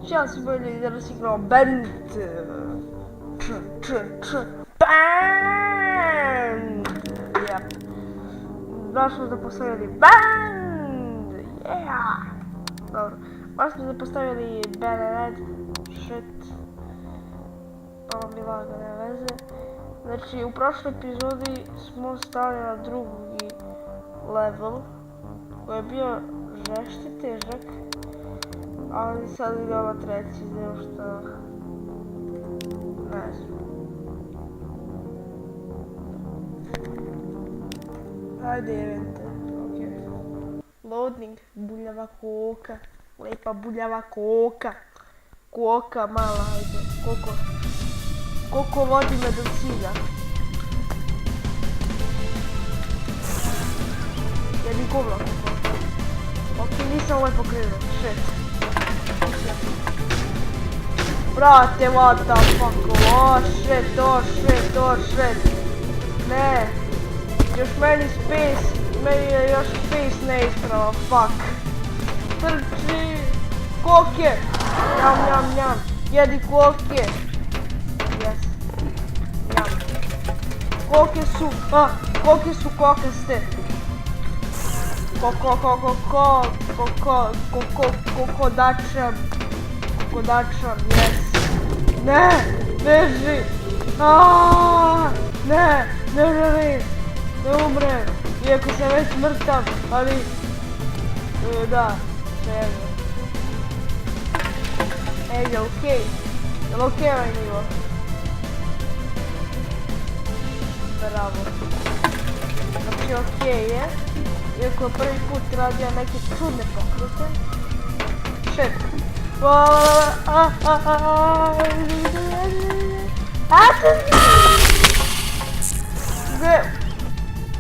Ja sam bolje da igrao Band. Band! Yep. Baš smo zapostavili Band! Yeah! Dobro. Baš smo zapostavili Band. Shit. Pa vam bi laga, nema veze. Znači, u prošloj epizodi smo stali na drugi level, koji je bio žešće težak, ali sad idemo na treći, zato što ne znam. Ajde, jevente, okej. Loading, buljava koka, lepa buljava koka. Koka mala, ajde, koliko vodi me do cilja. Jebi govno kako. Ok, nisam ovaj pokrenuo, shit. Brate, what the fuck, oh shit. Ne. Još meni je još space neispravo, fuck. Trči. Koke. Njam. Jedi koke. Yes. Njam. Koke su kokaste. Kokodačam, yes. Ne, beži. Ne želim. Ne umrem. Iako sam već mrtav, ali... Da, svejedno. Ej, je okej? Je li okej ovaj nivo? Bravo. Znači okej je. Iako je prvi put radio neke čudne pokrute. Shit.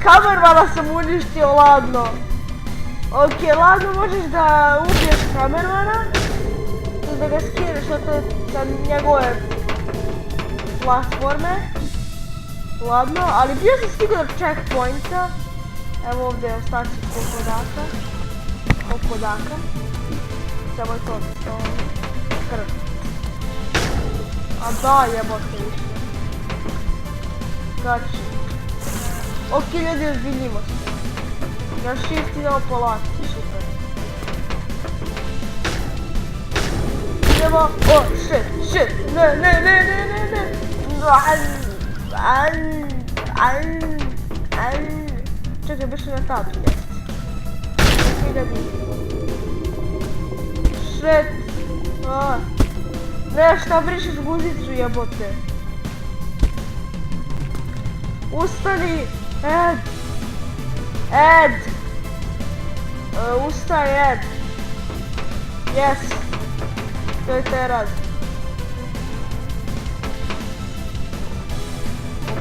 Kamermana sam uništio ladno. Ok, ladno možeš da ubiješ kamermana. Da ga skineš sa njegove platforme. Ladno, ali bio sam stigao do checkpointa. Evo ovdje je ostaci kokodaka. Samo je to krv. A da, jebote više. Znači. Ok, ljudi, ozbiljimo se. Na shift idemo polako, super. Idemo, oh shit, ne. Čekaj, biše na tabu, jest. Shit. Ne, šta brišeš guzicu, jebote. Ustani, Ed. Ustaj, Ed. Yes. To je taj rad.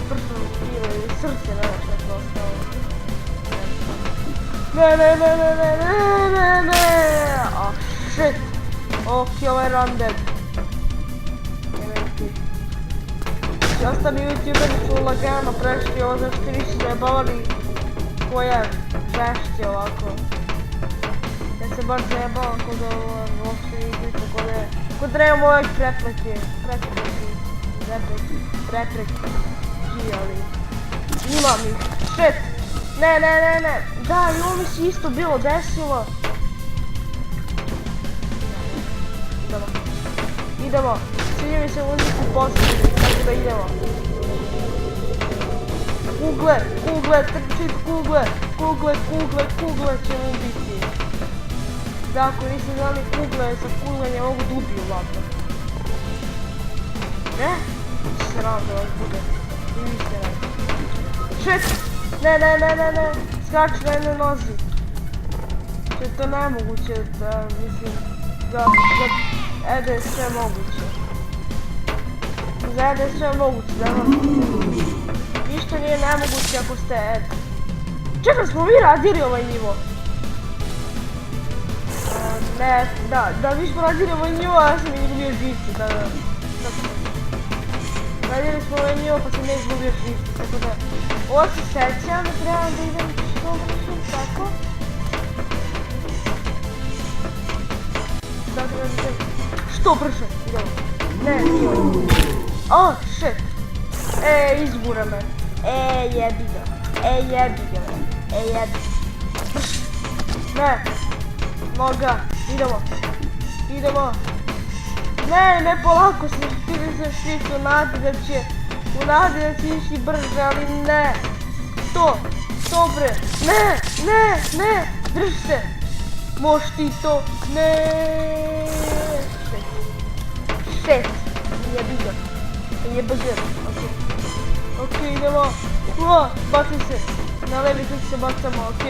Pršno tijelo ili srce, ne znaš što je ostalo. Ne. Oh shit. Ok, ovaj run dead. Ostali youtuberi su lagano prešli ovo zašto nisu zajebavali koja žešće ovako. Ja se baš zajebavam kod ovo uopšte vidite kod trebamo ove prepreke, ali imam ih, shit, ne, da i ovo mi se isto bilo desilo. Idemo, sviđa mi se muziku posljednji, tako da idemo. Kugle, trčit kugle će mu biti. Da, ako niste znali kugle, sa kuglenjem mogu da ubiju ovako. Ne? Sram da vas bude. I vi ste radi. Shit! Ne, skači na jednoj nozi. Što je to nemoguće da, mislim, da Ede je sve moguće. Za Ede je sve moguće, da ništa nije nemoguće ako ste Ed. Čekaj, smo vi radili ovaj nivo? Ne, da, mi smo radili ovaj nivo, a ja sam izgubio živce, da. Radili smo ovaj nivo pa sam ne izgubio živce, tako da... Ovo se sećam, trebam da idem što vršim, tako. Što brže? Idemo. Ne, nije. Oh, shit. Izgura me. Jebi ga. Jebi ga. Jebi. Ne. Noga. Idemo. Idemo. Ne, polako se štit u nadi da će ići brže, ali ne. To bre. Ne. Drži se. Možeš ti to. Ne. Šest. Jebi ga. Ok, idemo. Bacaj se. Na levi klik se bacamo, ok.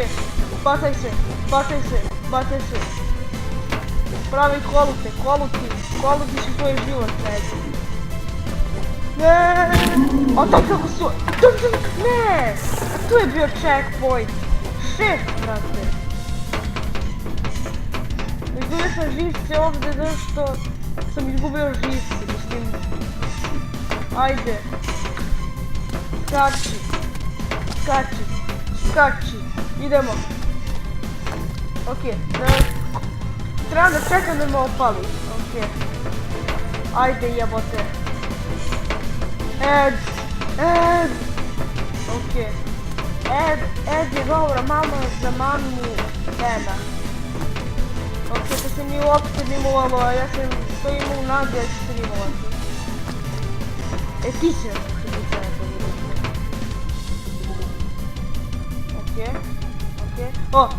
Bacaj se. Pravi kolutiš tvoj život, ne. A taj kako su... Ne. Tu je bio checkpoint. 6, brate. Izgubio sam živce ovdje zašto sam izgubio živce, mislim. Ajde. Skači. Idemo. Ok, trebam da čekam da me opali. Ok. Ajde jebote. Ed. Ok. Ed je dobro, mama za mamu Eda. Ok, to se mi uopšte nimovalo, a ja sam to imao u nadi da će se nimovati. Ti se ok. O!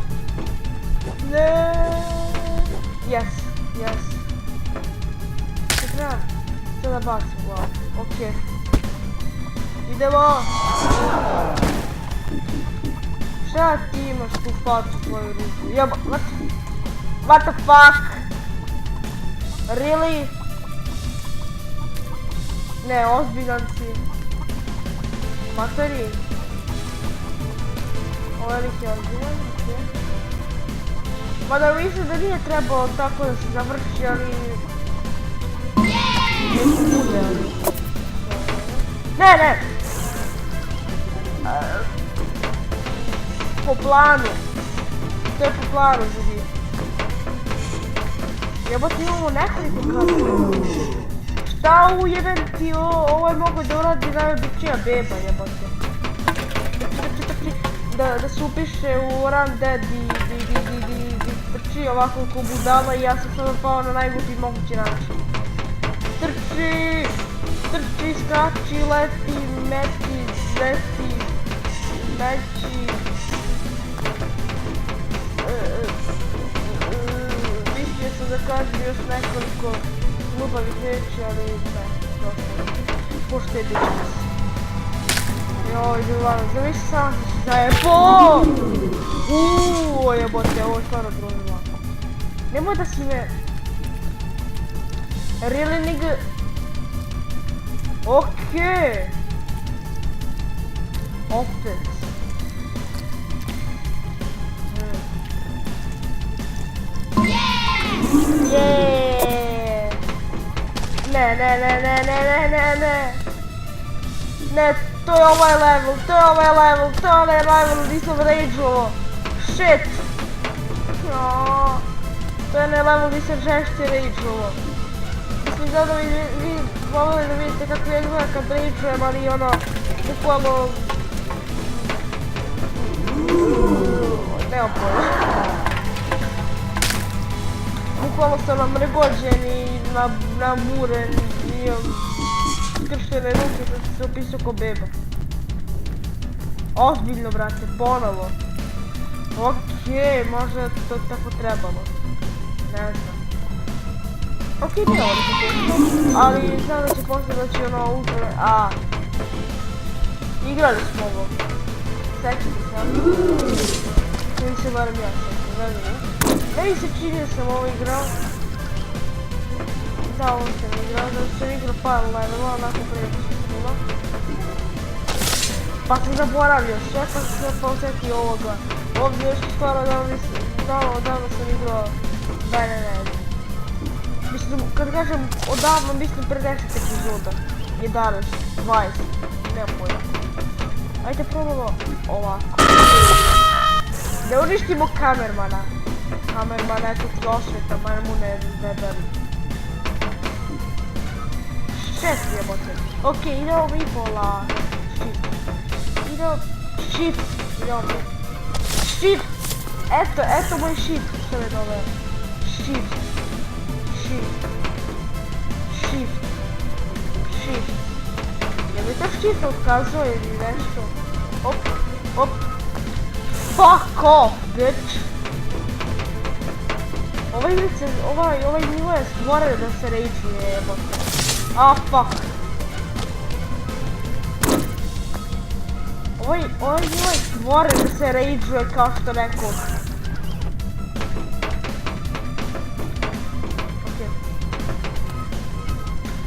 Ne. Yes. Treba da bacim glavu. Ok. Idemo! Šta ti imaš tu facu tvoju ruku? Jeba, what the fuck? Really? Ne, ozbiljan si. Materi. Ovaj lik je ozbiljan, ok. Mada mislim da nije trebalo tako da se završi, ali... Ne! Po planu. To je po planu, ljudi. Jebote, imamo nekoliko kamera. Šta ujeben ti, ovo je mogo da uradi najobičnija beba, jebote. Da se upiše u Run Dead i trči ovako ko budala i ja sam sada pao na najglupi mogući način. Trči, skači, leti, meći. Mislio sam da kažem još nekoliko glupavih reći, ali ne, dosta. Poštedit ću se. Joj, Živano, zamisli sam se zajebo! Jebote, ovo je stvarno grozno. Nemoj da si me... Really, nigga? Okej! Opet. Ne, to je ovaj level, nisam rage'ovo. Shit! To je onaj level gdje sam žešće rage'ovo. Mislim da vi volili da vidite kako je izgleda kad rage'ujem, ali ono, bukvalno... Nemam pojma. Bukvalno sam namregođen i namuren i imam skrštene ruke da se opisao ko beba. Ozbiljno, brate, ponovo. Okej, možda je to tako trebalo. Ne znam. Okej, nije ovo tako, ali znam da će poslije doći ono ultra... Igrali smo ovo. Sećate se, ili se barem ja sećam, ne znam. Meni se čini da sam ovo igrao. Da, ovo sam igrao, da sam igrao par levelova, onako previše puno. Pa sam zaboravio sve, pa sam se posjetio ovoga. Ovdje još stvarno odavno sam igrao BNN. Mislim, kad kažem odavno, mislim pre 10 epizoda. 11, 20, nema pojma. Ajde probamo ovako. Ne uništimo kamermana. Kamerman, eto ti osveta, majmune, debeli. Shit, jebote. Okej, idemo mi pola. Shift. Idemo mi. Shift. Eto moj shift, što me zove. Shift. Je li to shift otkazao ili nešto? Op. Fuck off, bitch. Ovaj nivo je stvoren da se rageuje, jebote. Fuck. Ovaj nivo je stvoren da se rageuje kao što rekao.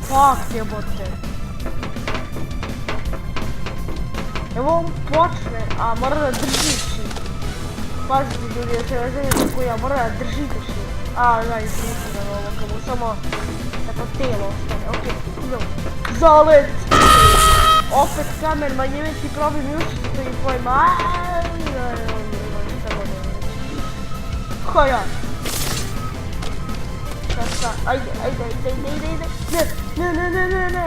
Fuck, jebote. Evo on počne, a mora da drži shit. Pazite ljudi, da se razine tako ja, mora da držite shit. Da, izmišljeno ovo, kad mu samo tako telo ostane. Okej, idemo. Zalet! Opet kamer, manje ti problem juči sa tvojim pojma. Koja? Šta? Ajde. Ne,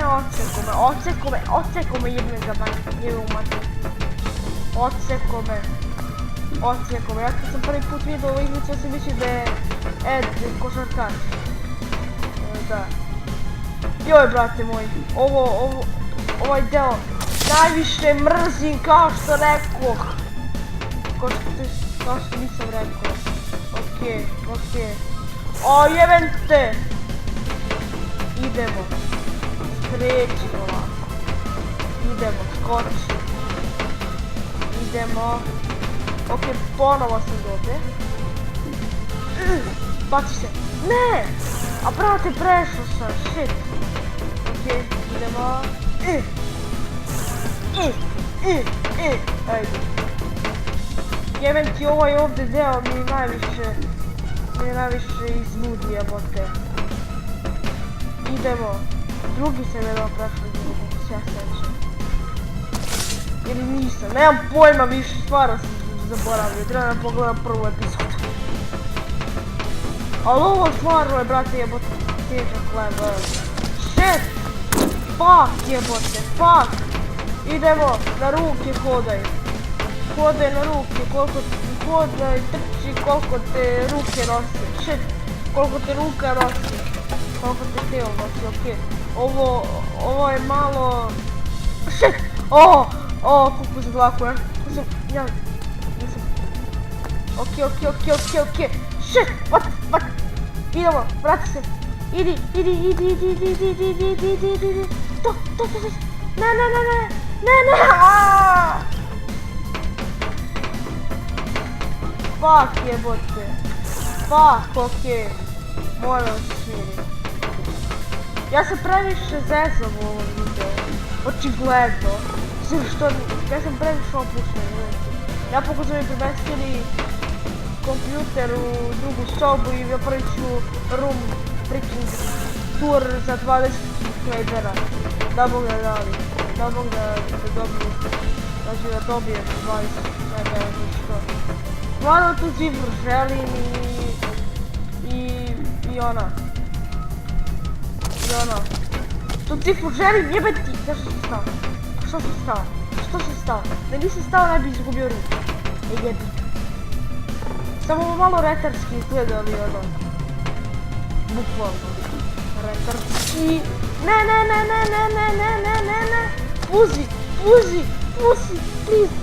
odseko me jebne za banju, odseko me. Ja kad sam prvi put vidio ovo igricu, ja sam mislio da je Ed košarkaš. Da. Joj, brate moj, ovaj deo najviše mrzim kao što rekoh. Kao što nisam rekao. Okej. O, jebem te! Idemo. Kreći ovako. Idemo, skoči. Idemo. Okej, ponovo sam dobe. Baci se. Ne! A brate, prešao sam, shit. Okej, idemo. Ajde. Jebem ti ovaj ovdje deo mi najviše izludi, jebote. Idemo. Drugi se vedao prešao djelo, kako se ja sećam. Ili nisam, nemam pojma više, stvarno sam zaboravio, treba da pogledam prvu epizodu. Ali ovo stvarno je, brate, jebote, težak level. Shit! Fuck, jebote, fuck! Idemo, na ruke hodaj. Hodaj na ruke, hodaj, trči koliko te ruke nosi. Shit, koliko te ruka nosi. Koliko te tijelo nosi, okej. Ovo je malo... Shit! Kako se dlako, ja nisam... Okej. Shit! What? Idemo, vrati se. Idi. To. Ne. Fuck, jebote. Fuck, okej. Moram se smiriti. Ja sam previše zezam u ovom videu. Očigledno. Ja sam previše opušten. Ja pokušam mi premestili kompjuter u drugu sobu i napravit ću room freaking tour za 20 subscribera. Da Bog da dali. Da Bog da dobiju. Znači da dobijem 20 subscribera za što. Stvarno tu cifru želim i ona. Tu cifru želim jebeti. Zašto si stao? Da nisam stao ne bi izgubio ruku. Jebi. Samo malo retarski izgledali ono. Bukvalno. Retarski. Ne. Puzi. Please,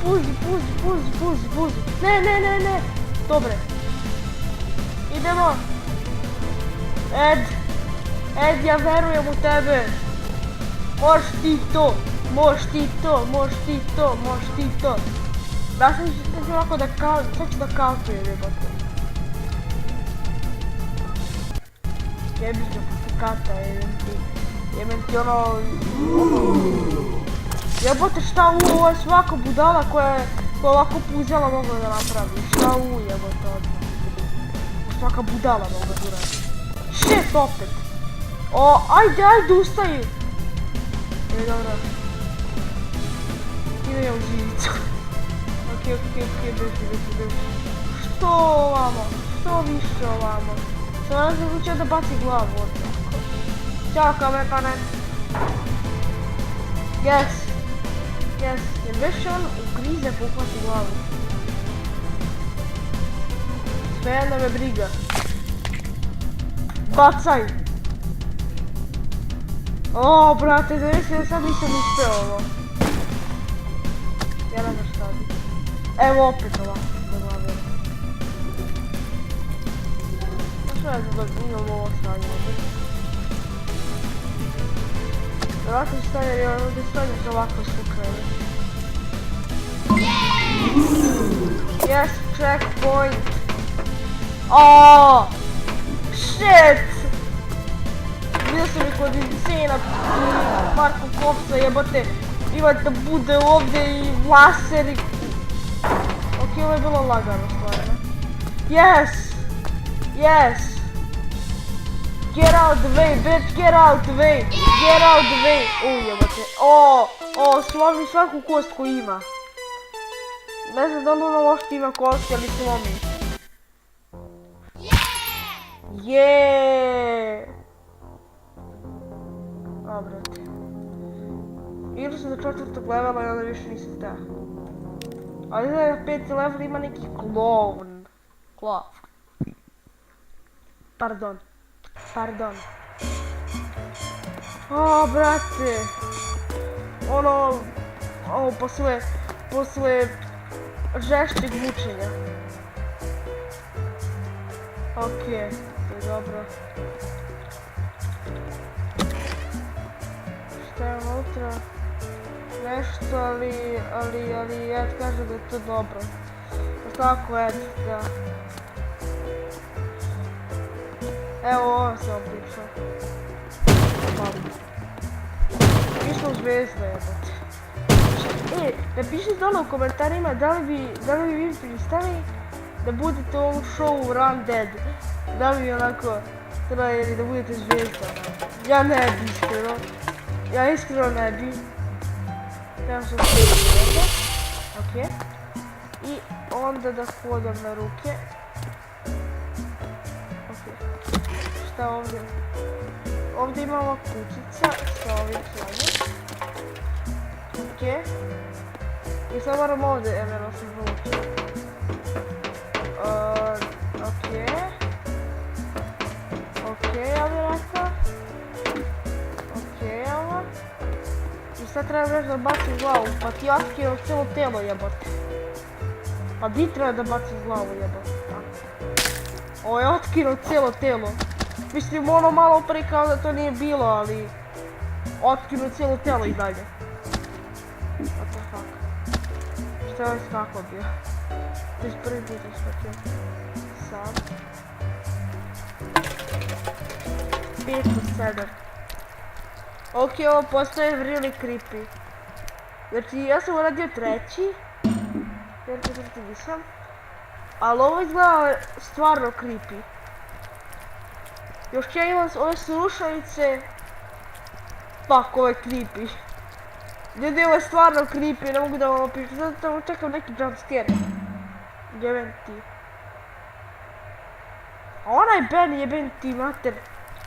puzi. Ne. Dobre. Idemo. Ed, ja verujem u tebe. Možeš ti to. Da sam ću ovako da sad ću da kalkujem, jebate. Jebim ga posle kata, jebem ti ono... Jebote, šta ovo je svaka budala koja je ovako puzela mogla da napravi. Šta jebote odmah. Svaka budala mogla da uradi. Shit, opet. Ajde, ustaji. Dobro. Ide ja u živicu. Okej, beži. Što ovamo? Što više ovamo? Sam nam se učio da baci glavu od tako. Ćao kamepane. Yes. Yes. Jer već on ugrize pa uhvati glavu. Svejedno me briga. Bacaj! O, brate, zavisi da sad nisam uspeo ovo. Ja ne znam šta bi. Evo opet ovako do glave. Što je za da imam ovo stanje ovdje? Vjerojatno će stanje jer je ovdje stanje za ovako slukrene. Yes, checkpoint! Oooo! Shit! Vidio sam i kod Insana i Marko Kopsa jebote. Ima da bude ovdje i laser i... Ok, ovo je bilo lagano stvarno. Yes! Yes! Get out the way, bitch! Get out the way! Get out the way! Jebote. Slomi svaku kost koju ima. Ne znam da li ono uopšte ima kosti, ali slomi. Jeee! O, brate. Ili sam do 4. levela i onda više nisam ta. Ali da na 5. level ima neki kloun. Pardon. O, brate. Ono posle žešćeg mučenja. Ok, to je dobro. Šta je unutra? Nešto, ali ja ti kažem da je to dobro. Tako, da. Evo, ovo sam pričao. Išlo u zvezda, jebote. Napišite dole u komentarima da li bi vi pristali da budete u ovom showu Run Dead. Da li bi onako trebali da budete zvezda. Ja ne bi iskreno. Ja iskreno ne bi. Trebam sam zvezda. Ok. I onda da hodam na ruke. Ok. Šta ovdje? Ovdje imamo kućica sa ovim slanjem. Ok. I sad moram ovdje, evo se vući. Ok, ja bih rekao. Ok, evo. I sad treba još da bacim glavu, pa ti otkrio cijelo tijelo jebote. Pa di treba da bacim glavu jebote? Ovo je otkrio cijelo tijelo. Mislim ono malo prije kao da to nije bilo, ali... Otkrio cijelo tijelo i dalje. What the fuck? Šta je tako bio? To je prvi put ispratio. Sad. 5 od 7. Ok, ovo postaje really creepy. Znači, ja sam uradio 3. Jer 4. nisam. Ali ovo izgleda stvarno creepy. Još ja imam ove slušalice. Fuck, ovo je creepy. Ljudi, ovo je stvarno creepy, ne mogu da vam opišem. Zato čekam neki jumpscare. Jebem ti. A onaj Ben jebem ti, mater.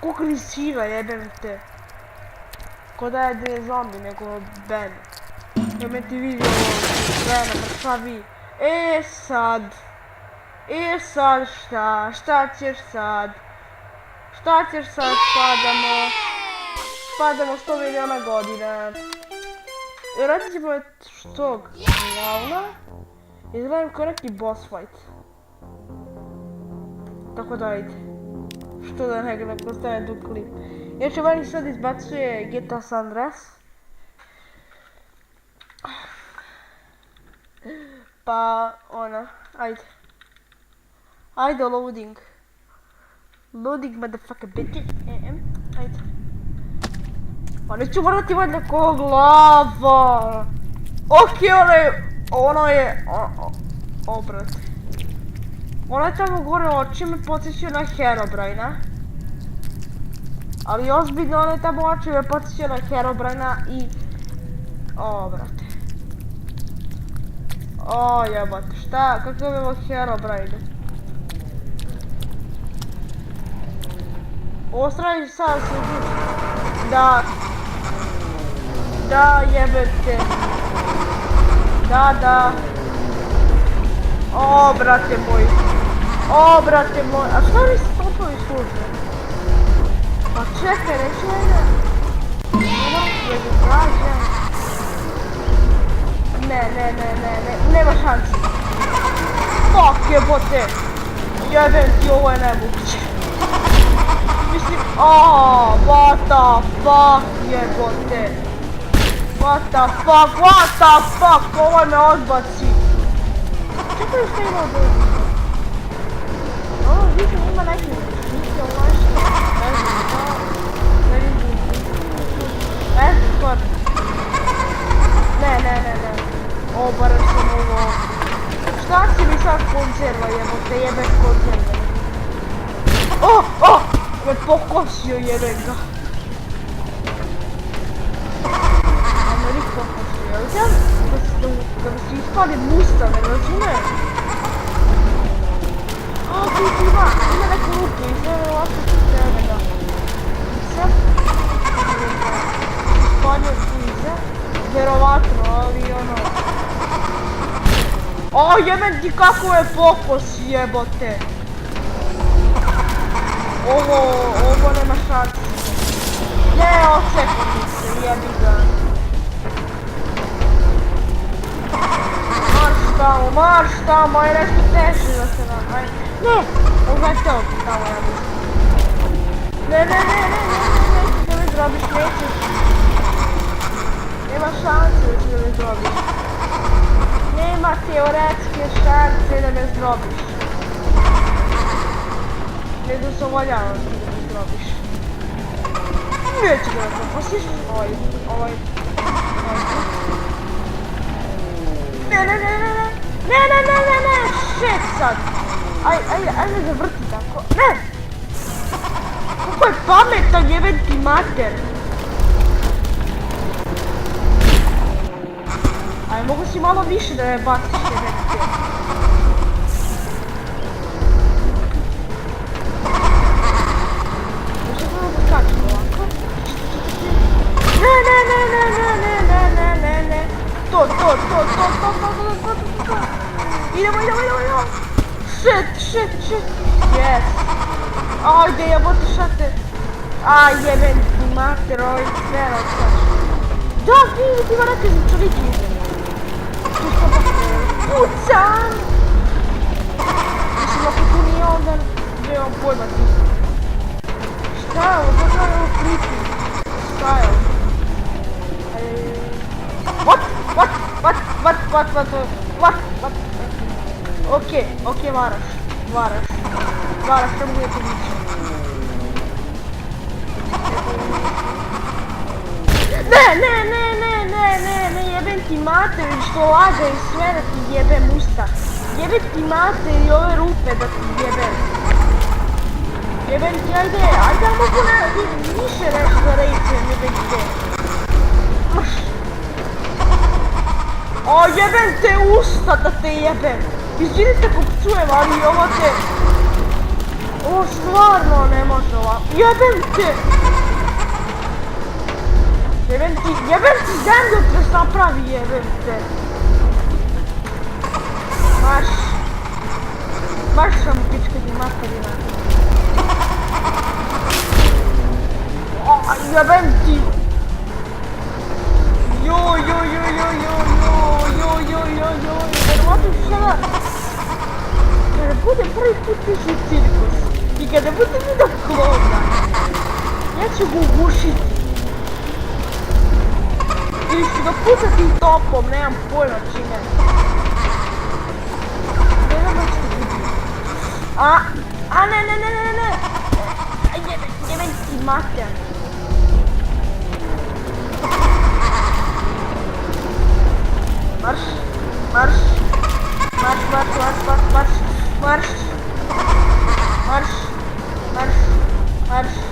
Koliko nisira jebem te. Ko da je zombi, nego Ben. Jebem ti vidio ovo Bena, mršavi. Sad šta? Šta ćeš sad? Šta ćeš sad? Spadamo 100 miliona godina. I radit ćemo što glavna. Izgledam kao neki boss fight. Tako da ajde. Što da ne postavim tu klip. Inače meni sad izbacuje GTA San Andreas. Pa ona, ajde. Ajde loading. Loading motherfucker bitch. Ajde. Pa neću vrati valjda ko glava. Ok, ono je... O, brate. Ona je tamo gore oči me podsjećaju na Herobrina. Ali ozbiljno ona je tamo oči me podsjećaju na Herobrina i... O, brate. O, jebate, šta? Kakav je ovo Herobrine? Ovo strani sad se uđu. Da... Da, jebete. Da. O, brate moj. A šta mi stopovi služe? Pa čekaj, neću jedna. Nema šanse. Fuck jebote. Jebem ti, ovo je nemoguće. Mislim, what the fuck jebote. What the fuck, ovo me odbaci. Čekaj što ima od ovdje. Ovo vidim ima neki misli o nešto. Ne vidim. Ne. O, barem sam ovo. Šta si mi sad konzerva jebote, jebem konzerva. Me pokosio jebem ga. Amerik pokosio, jel znam da mi se ispali musta, ne razumijem? Tu ima neku rupu i sve verovatno tu tebe da. Sad ispalio tu iza, verovatno, ali ono. Jebem ti kako je pokos jebote. Ovo nema šanse. Ne, očekati se, jebi ga. Marš tamo, aj nešto teže da se nam, aj. Ne, ovo je to tamo, ja mislim. Ne, nećeš da me zrobiš, nećeš. Nema šanse da ću da me zrobiš. Nema teoretske šanse da me zrobiš. Ne dozvoljavam ti da me zrobiš. Neću da me propasiš. Ne, shit sad. Ajde zavrti tako. Ne! Kako je pametan jeben ti mater. Aj, mogu si malo više da me baciš jeben ti. Možda samo da skačem ovako. Ne. To. Idemo. Shit. Yes. Ajde, jebote, šta te... jeben ti mater, ovaj sve odskače. Da, ti ima neke čovjeki. Tu što pa pucam! Mislim, ako tu nije onda nemam pojma ti. Šta je ovo? Kako je ovo creepy? Šta je ovo? What? Okej, varaš, ne mogu je to vići. Ne, jebem ti mater što laga i sve da ti jebem usta. Jebem ti mater i ove rupe da ti jebem. Jebem ti, ajde, mogu više nešto da rejčem, jebem te. Jebem te usta da te jebem. Izvinite ako pčujem, ali ovo te... Ovo stvarno ne može ovako. Jebem te zemljotres napravi, jebem te. Marš sam pička ti materina. Jebem ti. Verovatno sada, kada bude prvi put više u cirkus i kada bude vidio klona, ja ću ga ugušiti. Ili ću ga pucati topom, nemam pojma čime. Ne znam da ću te vidim. Ne. Jebem ti mater. Marš.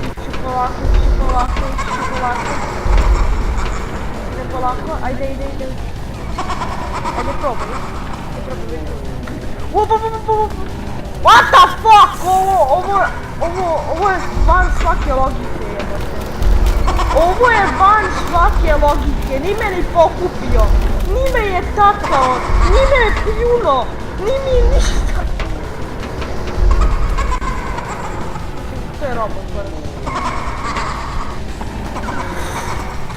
Iću polako. Idem polako, ajde. Ajde, probaj. What the fuck? Ovo je van svake logike, jebote. Ovo je van svake logike, ni me ni pokupio, ni me je takao, ni me je pljuno, ni mi ništa. To je robot,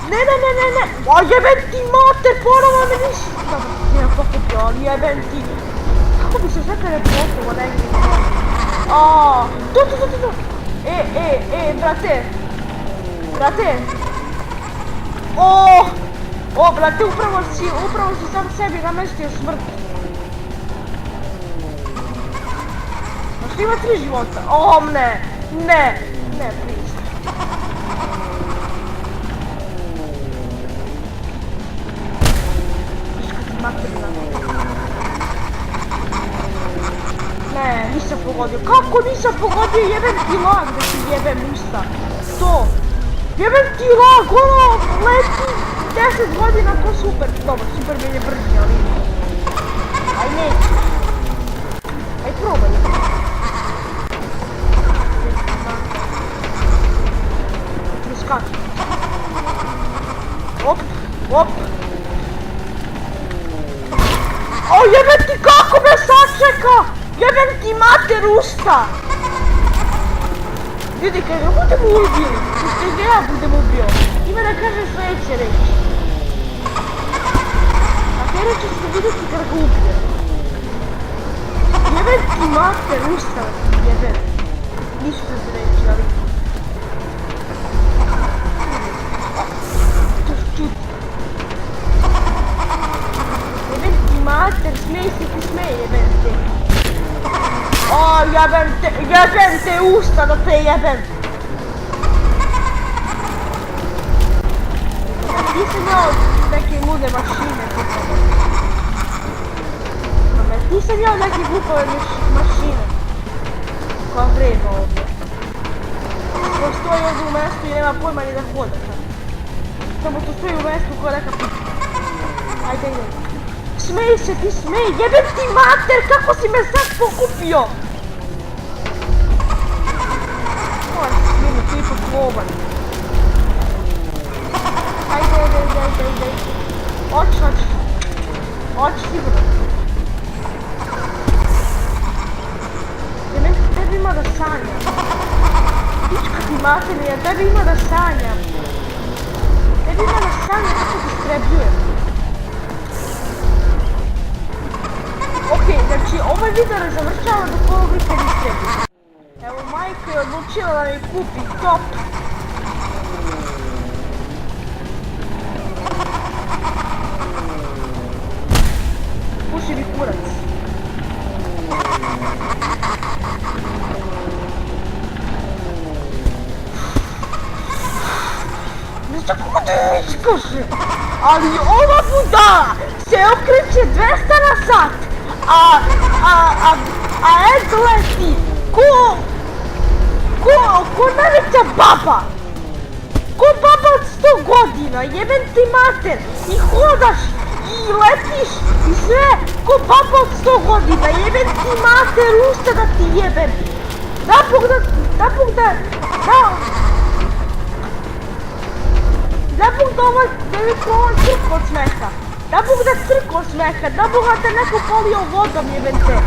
Ne, o jebem ti mater, ponovo me ništa. Dobro, nije me pokupio, ali jebem ti. Kako bi se sve kada pokupo negdje? To. Brate. Brate, upravo si sam sebi namestio smrt. Znaš, ima 3 života. Ne, please. Ne, nisam pogodio. Kako nisam pogodio? Jebem ti lag da ti jebem ništa. To. Jebem ti lag, ono, leti 10 godina ko super. Dobro, super mi je brži, ali... Aj neću. Aj probaj. Preskačem. Op. O jebem ti kako me sačeka! Jebem ti mater usta! Ljudi, kad ga budemo ubili, kad ga ja budem ubio, ima da kažem sljedeće reći. A te reći ćete vidjeti kad ga ubijem. Jebem ti mater usta, jebem. Ništa se reći, ali... Mater, smej se ti smej, jebem te. Jebem te usta da te jebem. Nisam ja od neke lude mašine. Nisam ja od neke glupave mašine. Koja vreba ovdje. Ko stoji ovdje u mjestu i nema pojma ni da hoda. Samo to stoji u mjestu koja neka pita. Ajde, idem. Smej se ti, smej, jebem ti mater, kako si me sad pokupio! Moram se smijenu, ti ipak loban. Ajde. Oči sigurno. Tebi ima da sanjam. Pička ti mater, ja tebi ima da sanjam. Tebi ima da sanjam kako ti strebljujem. Okej, znači ovaj video ne završava dok ovog lika ne istrebi. Evo, majka je odlučila da mi kupi top. Puši mi kurac. Ne znam kako da je iskaže, ali ova budala se okreće 200 na sat. A Ed leti ko najveća baba. Ko baba od 100 godina, jebem ti mater. I hodaš, i letiš, i sve, ko baba od 100 godina, jebem ti mater, usta da ti jebem. Da Bog da ovaj crko od smeha. Da Bog da crko od smeha, da Bog da te neko polio vodom, jebem te.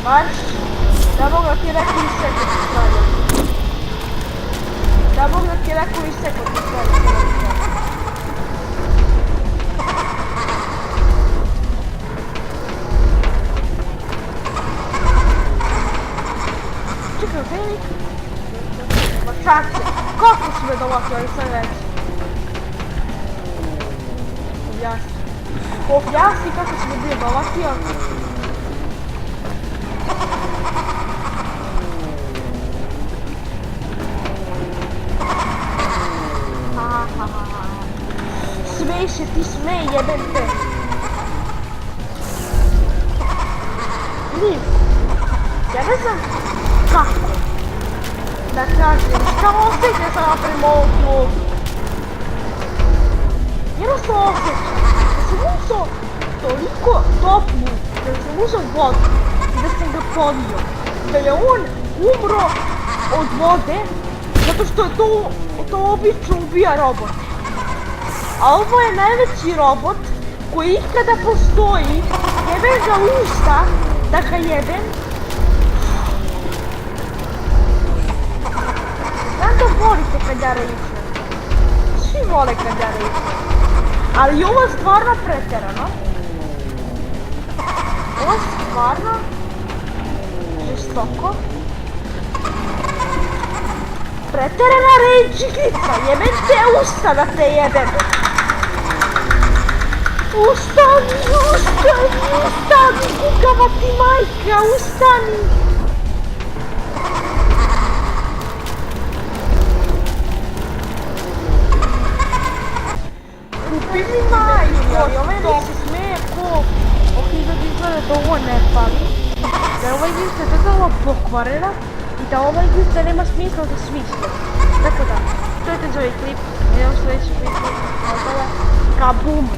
Marš. Da Bog da ti je neko isekao ti stavlja. Da Bog da ti je neko isekao ti stavlja. Čekaj, velik. Čače, kako si me dovatio i sad reći? Objasni kako si me bio dovatio. Smej se ti, smej, jebem te. Liv, ja ne znam kako da kažem, šta osjećam sada prema ovom klubu. Jednostavno osjećam da sam uzao toliko toplu, da sam uzao vodu da sam ga ponio. Da je on umro od vode, zato što je to obično ubija robot. A ovo je najveći robot koji ikada postoji. Jebem ga usta, da ga jebem. Znam da volite kad ja rečem. Svi vole kad ja rečem. Ali ovo je stvarno pretjerano. Ovo je stvarno žestoko. Pretjerana rečigrica, jebem te usta da te jebem. Ustani, kukava ti majka, ustani. Kupi mi majko, i ovaj mi se smeje ko... Ok, da izgleda da ovo ne pali. Da je ova igrica totalno pokvarena i da ova igrica nema smisla za smisla. Tako da, to je za ovaj klip, idemo sljedeći klip, kabum.